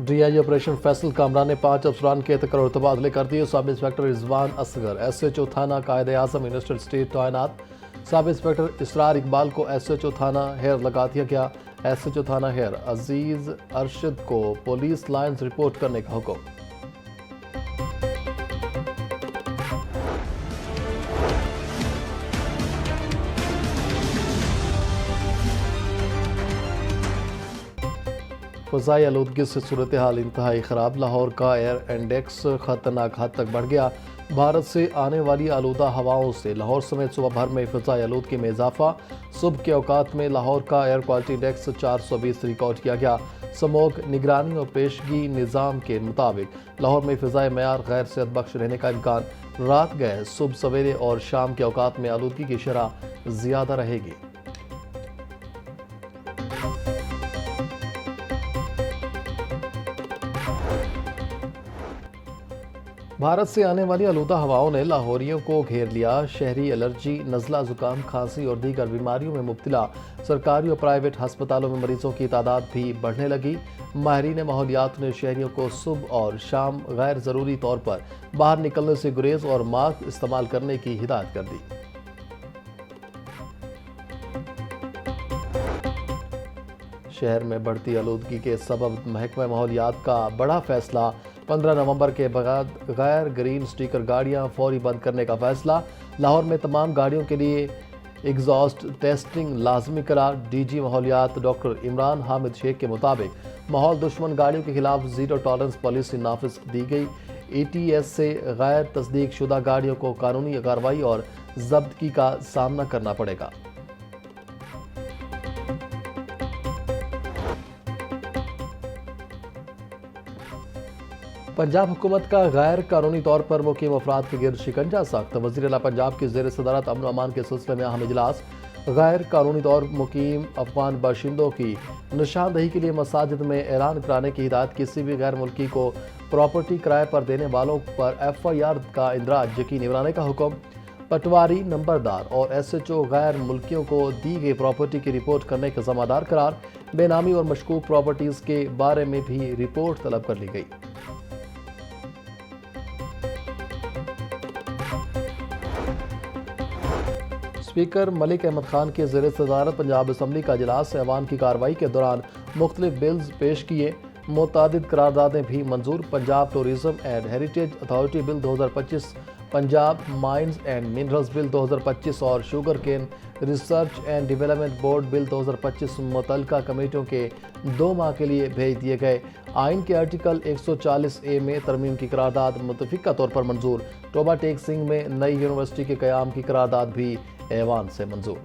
D I G operation Faisal Kamran نے 5 افسران کے تقرر تبادلے کر دیے۔ Sub inspector Rizwan Asghar S H O تھانہ قائد اعظم یونیورسٹی اسٹیٹ تعینات۔ سب انسپکٹر اسرار اقبال کو ایس ایچ او تھانہ ہیر لگا دیا گیا۔ ایس ایچ او تھانہ ہیر عزیز ارشد کو پولیس لائنز رپورٹ کرنے کا حکم۔ فضائی آلودگی سے صورتحال انتہائی خراب۔ لاہور کا ایئر انڈیکس خطرناک حد تک بڑھ گیا۔ بھارت سے آنے والی آلودہ ہواؤں سے لاہور سمیت صوبہ بھر میں فضائی آلودگی میں اضافہ۔ صبح کے اوقات میں لاہور کا ایئر کوالٹی انڈیکس 420 ریکارڈ کیا گیا۔ سموگ نگرانی اور پیشگی نظام کے مطابق لاہور میں فضائی معیار غیر صحت بخش رہنے کا امکان۔ رات گئے صبح سویرے اور شام کے اوقات میں آلودگی کی شرح زیادہ رہے گی۔ بھارت سے آنے والی آلودہ ہواؤں نے لاہوریوں کو گھیر لیا۔ شہری الرجی، نزلہ، زکام، کھانسی اور دیگر بیماریوں میں مبتلا۔ سرکاری اور پرائیویٹ ہسپتالوں میں مریضوں کی تعداد بھی بڑھنے لگی۔ ماہرین ماحولیات نے شہریوں کو صبح اور شام غیر ضروری طور پر باہر نکلنے سے گریز اور ماسک استعمال کرنے کی ہدایت کر دی۔ شہر میں بڑھتی آلودگی کے سبب محکمہ ماحولیات کا بڑا فیصلہ۔ 15 نومبر کے بعد غیر گرین سٹیکر گاڑیاں فوری بند کرنے کا فیصلہ۔ لاہور میں تمام گاڑیوں کے لیے ایگزاسٹ ٹیسٹنگ لازمی قرار۔ ڈی جی ماحولیات ڈاکٹر عمران حامد شیخ کے مطابق ماحول دشمن گاڑیوں کے خلاف زیرو ٹالرنس پالیسی نافذ دی گئی۔ ای ٹی ایس سے غیر تصدیق شدہ گاڑیوں کو قانونی کارروائی اور ضبطگی کا سامنا کرنا پڑے گا۔ پنجاب حکومت کا غیر قانونی طور پر مقیم افراد کے گرد شکنجہ سخت۔ وزیر اعلیٰ پنجاب کی زیر صدارت امن و امان کے سلسلے میں اہم اجلاس۔ غیر قانونی طور مقیم افغان باشندوں کی نشاندہی کے لیے مساجد میں اعلان کرانے کی ہدایت۔ کسی بھی غیر ملکی کو پراپرٹی کرائے پر دینے والوں پر ایف آئی آر کا اندراج یقینی بنانے کا حکم۔ پٹواری، نمبردار اور ایس ایچ او غیر ملکیوں کو دی گئی پراپرٹی کی رپورٹ کرنے کے ذمہ دار قرار۔ بے نامی اور مشکوک پراپرٹیز کے بارے میں بھی رپورٹ طلب کر لی گئی۔ اسپیکر ملک احمد خان کی زیر صدارت پنجاب اسمبلی کا اجلاس۔ ایوان کی کارروائی کے دوران مختلف بلز پیش کیے۔ متعدد قراردادیں بھی منظور۔ Punjab tourism and heritage authority bill 2025، Punjab mines and minerals bill 2025 اور sugar cane research and development board bill 2025 متعلقہ کمیٹیوں کے 2 ماہ کے لیے بھیج دیے گئے۔ آئین کے آرٹیکل 140A میں ترمیم کی قرارداد متفقہ طور پر منظور۔ ٹوبہ ٹیک سنگھ میں نئی یونیورسٹی کے قیام کی قرارداد بھی ایوان سے منظور۔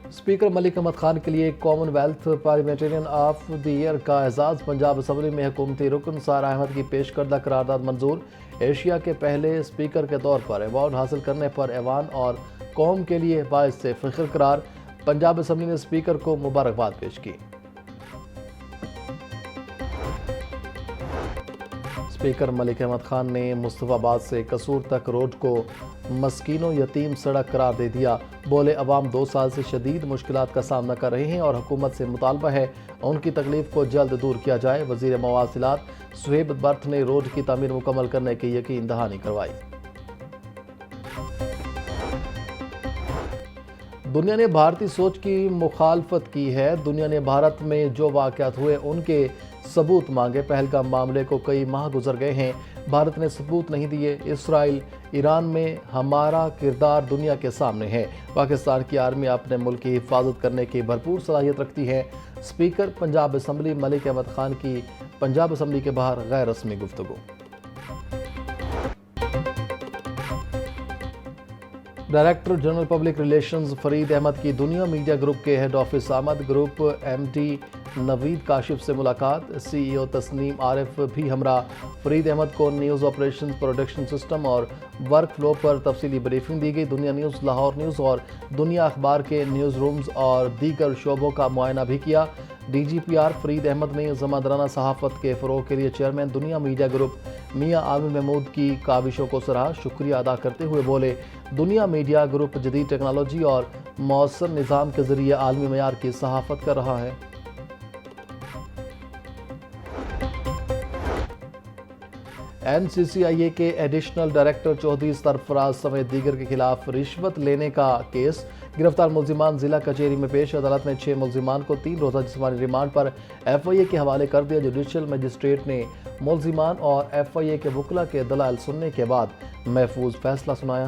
اسپیکر ملک احمد خان کے لیے commonwealth parliamentarian of the year کا اعزاز۔ پنجاب اسمبلی میں حکومتی رکن سارہ احمد کی پیش کردہ قرارداد منظور۔ ایشیا کے پہلے اسپیکر کے طور پر ایوارڈ حاصل کرنے پر ایوان اور قوم کے لیے باعث فخر قرار۔ پنجاب اسمبلی نے اسپیکر کو مبارکباد پیش کی۔ اسپیکر ملک احمد خان نے مصطفی آباد سے قصور تک روڈ کو مسکین و یتیم سڑک قرار دے دیا۔ بولے عوام 2 سال سے شدید مشکلات کا سامنا کر رہے ہیں اور حکومت سے مطالبہ ہے ان کی تکلیف کو جلد دور کیا جائے۔ وزیر مواصلات سہیب برت نے روڈ کی تعمیر مکمل کرنے کی یقین دہانی کروائی۔ دنیا نے بھارتی سوچ کی مخالفت کی ہے۔ دنیا نے بھارت میں جو واقعات ہوئے ان کے ثبوت مانگے۔ پہلگام معاملے کو کئی ماہ گزر گئے ہیں، بھارت نے ثبوت نہیں دیے۔ اسرائیل ایران میں ہمارا کردار دنیا کے سامنے ہے۔ پاکستان کی آرمی اپنے ملک کی حفاظت کرنے کی بھرپور صلاحیت رکھتی ہے۔ اسپیکر پنجاب اسمبلی ملک احمد خان کی پنجاب اسمبلی کے باہر غیر رسمی گفتگو۔ Director general public relations Farid Ahmad کی دنیا میڈیا گروپ کے ہیڈ آفس آمد۔ Group M D Naveed Kashif سے ملاقات۔ سی ای او تسنیم عارف بھی ہمراہ۔ فرید احمد کو نیوز آپریشنز، پروڈکشن سسٹم اور ورک فلو پر تفصیلی بریفنگ دی گئی۔ دنیا نیوز، لاہور نیوز اور دنیا اخبار کے نیوز رومز اور دیگر شعبوں کا معائنہ بھی کیا۔ D G P R Farid Ahmad نے ذمہ صحافت کے فروغ کے لیے چیئرمین دنیا میڈیا گروپ میاں عامر محمود کی کاوشوں کو سراہا۔ شکریہ ادا کرتے ہوئے بولے، دنیا میڈیا گروپ جدید ٹیکنالوجی اور مؤثر نظام کے ذریعے عالمی معیار کی صحافت کر رہا ہے۔ این سی سی آئی اے کے ایڈیشنل ڈائریکٹر چودھری سرفراز سمیت دیگر کے خلاف رشوت لینے کا کیس، گرفتار ملزمان ضلع کچہری میں پیش۔ عدالت نے 6 ملزمان کو 3 روزہ جسمانی ریمانڈ پر ایف آئی اے کے حوالے کر دیا۔ جوڈیشل مجسٹریٹ نے ملزمان اور ایف آئی اے کے وکلاء کے دلائل سننے کے بعد محفوظ فیصلہ سنایا۔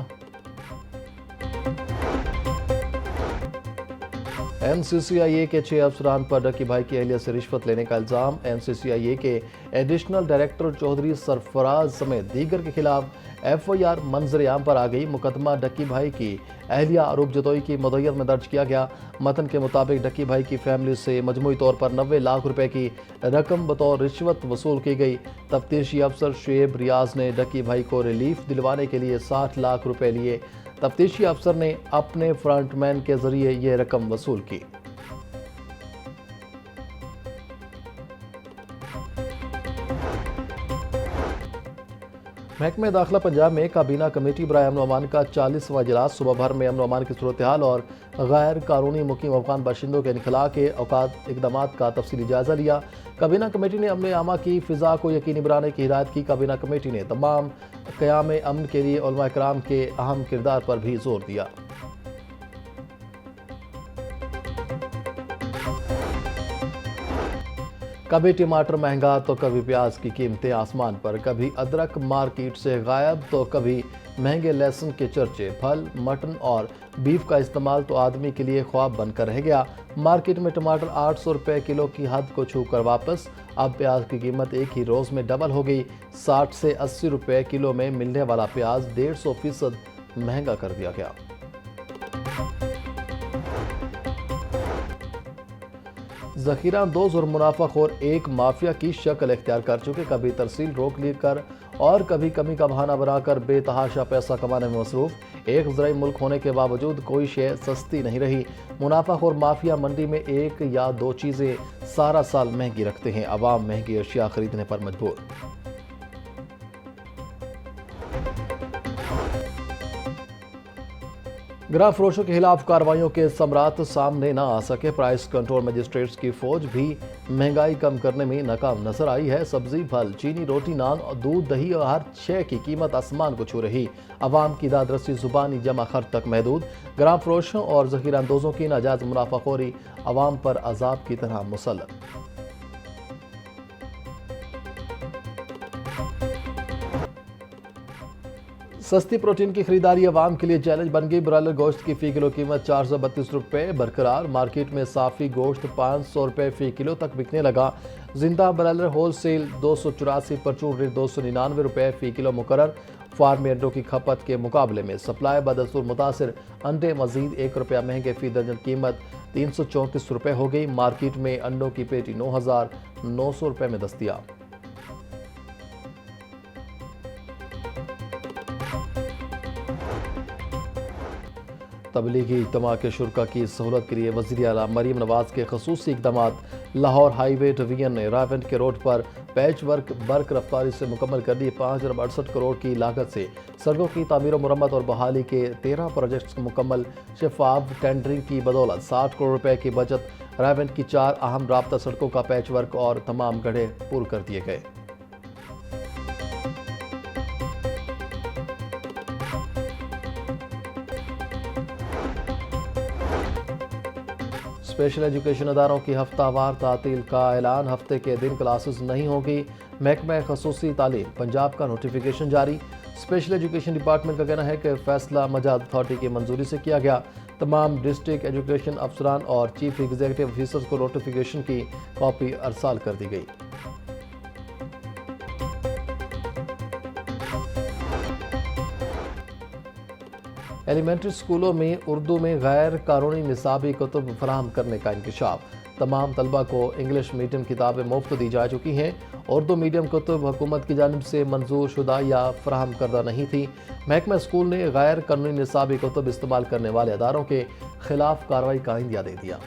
این سی سی آئی اے کے 6 افسران پر ڈکی بھائی کی اہلیہ سے رشوت لینے کا الزام۔ این سی سی آئی اے کے ایڈیشنل ڈائریکٹر چودھری سرفراز سمیت دیگر کے خلاف ایف آئی آر منظر عام پر آ گئی۔ مقدمہ ڈکی بھائی کی اہلیہ آروپ جتوئی کی مدعیت میں درج کیا گیا۔ متن کے مطابق ڈکی بھائی کی فیملی سے مجموعی طور پر 90 لاکھ روپے کی رقم بطور رشوت وصول کی گئی۔ تفتیشی افسر شعیب ریاض نے ڈکی بھائی کو ریلیف دلوانے کے لیے 60 لاکھ روپے لیے۔ تفتیشی افسر نے اپنے فرنٹ مین کے ذریعے یہ رقم وصول کی۔ محکمہ داخلہ پنجاب میں کابینہ کمیٹی برائے امن و امان کا 40واں اجلاس صبح بھر میں امن و امان کی صورتحال اور غیر قانونی مقیم افغان باشندوں کے انخلاء کے اقدامات کا تفصیلی جائزہ لیا۔ کابینہ کمیٹی نے امن عامہ کی فضا کو یقینی بنانے کی ہدایت کی۔ کابینہ کمیٹی نے تمام قیام امن کے لیے علماء کرام کے اہم کردار پر بھی زور دیا۔ کبھی ٹماٹر مہنگا تو کبھی پیاز کی قیمتیں آسمان پر، کبھی ادرک مارکیٹ سے غائب تو کبھی مہنگے لہسن کے چرچے۔ پھل، مٹن اور بیف کا استعمال تو آدمی کے لیے خواب بن کر رہ گیا۔ مارکیٹ میں ٹماٹر 800 روپے کلو کی حد کو چھو کر واپس۔ اب پیاز کی قیمت ایک ہی روز میں ڈبل ہو گئی۔ 60 سے 80 روپے کلو میں ملنے والا پیاز 150% مہنگا کر دیا گیا۔ ذخیرہ اندوز اور منافع خور ایک مافیا کی شکل اختیار کر چکے، کبھی ترسیل روک لی کر اور کبھی کمی کا بہانہ بنا کر بے تحاشا پیسہ کمانے میں مصروف۔ ایک زرعی ملک ہونے کے باوجود کوئی شے سستی نہیں رہی۔ منافع خور مافیا منڈی میں ایک یا دو چیزیں سارا سال مہنگی رکھتے ہیں، عوام مہنگی اشیاء خریدنے پر مجبور۔ گراں فروشوں کے خلاف کارروائیوں کے ثمرات سامنے نہ آ سکے۔ پرائس کنٹرول مجسٹریٹس کی فوج بھی مہنگائی کم کرنے میں ناکام نظر آئی ہے۔ سبزی، پھل، چینی، روٹی، نان، دودھ، دہی اور ہر شے کی قیمت آسمان کو چھو رہی۔ عوام کی داد رسی زبانی جمع خرچ تک محدود۔ گراں فروشوں اور ذخیرہ اندوزوں کی ناجائز منافع خوری عوام پر عذاب کی طرح مسلط۔ سستی پروٹین کی خریداری عوام کے لیے چیلنج بن گئی۔ برائلر گوشت کی فی کلو قیمت 432 روپے برقرار۔ مارکیٹ میں صافی گوشت 500 روپے فی کلو تک بکنے لگا۔ زندہ برائلر ہول سیل 284، پرچون ریٹ 299 روپے فی کلو مقرر۔ فارمی انڈوں کی کھپت کے مقابلے میں سپلائی بدستور متاثر، انڈے مزید 1 روپیہ مہنگے، فی درجن قیمت 334 روپے ہو گئی۔ مارکیٹ میں انڈوں کی پیٹی 9900 روپے میں دستیاب۔ تبلیغی اجتماع کے شرکاء کی سہولت کے لیے وزیر اعلیٰ مریم نواز کے خصوصی اقدامات۔ لاہور ہائی وے ڈویژن نے راولپنڈی کے روڈ پر پیچ ورک برق رفتاری سے مکمل کر دی۔ 5.68 کروڑ کی لاگت سے سڑکوں کی تعمیر و مرمت اور بحالی کے 13 پروجیکٹس مکمل۔ شفاف ٹینڈرنگ کی بدولت 60 کروڑ روپے کی بچت۔ راولپنڈی کی 4 اہم رابطہ سڑکوں کا پیچ ورک اور تمام گڑھے پور کر دیے گئے۔ اسپیشل ایجوکیشن اداروں کی ہفتہ وار تعطیل کا اعلان۔ ہفتے کے دن کلاسز نہیں ہوگی۔ محکمہ خصوصی تعلیم پنجاب کا نوٹیفیکیشن جاری۔ اسپیشل ایجوکیشن ڈپارٹمنٹ کا کہنا ہے کہ فیصلہ مجاز اتھارٹی کی منظوری سے کیا گیا۔ تمام ڈسٹرکٹ ایجوکیشن افسران اور چیف ایگزیکٹو آفیسرز کو نوٹیفیکیشن کی کاپی ارسال کر دی گئی۔ ایلیمنٹری اسکولوں میں اردو میں غیر قانونی نصابی کتب فراہم کرنے کا انکشاف۔ تمام طلبہ کو انگلش میڈیم کتابیں مفت دی جا چکی ہیں۔ اردو میڈیم کتب حکومت کی جانب سے منظور شدہ یا فراہم کردہ نہیں تھی۔ محکمہ اسکول نے غیر قانونی نصابی کتب استعمال کرنے والے اداروں کے خلاف کارروائی کا عندیہ دے دیا۔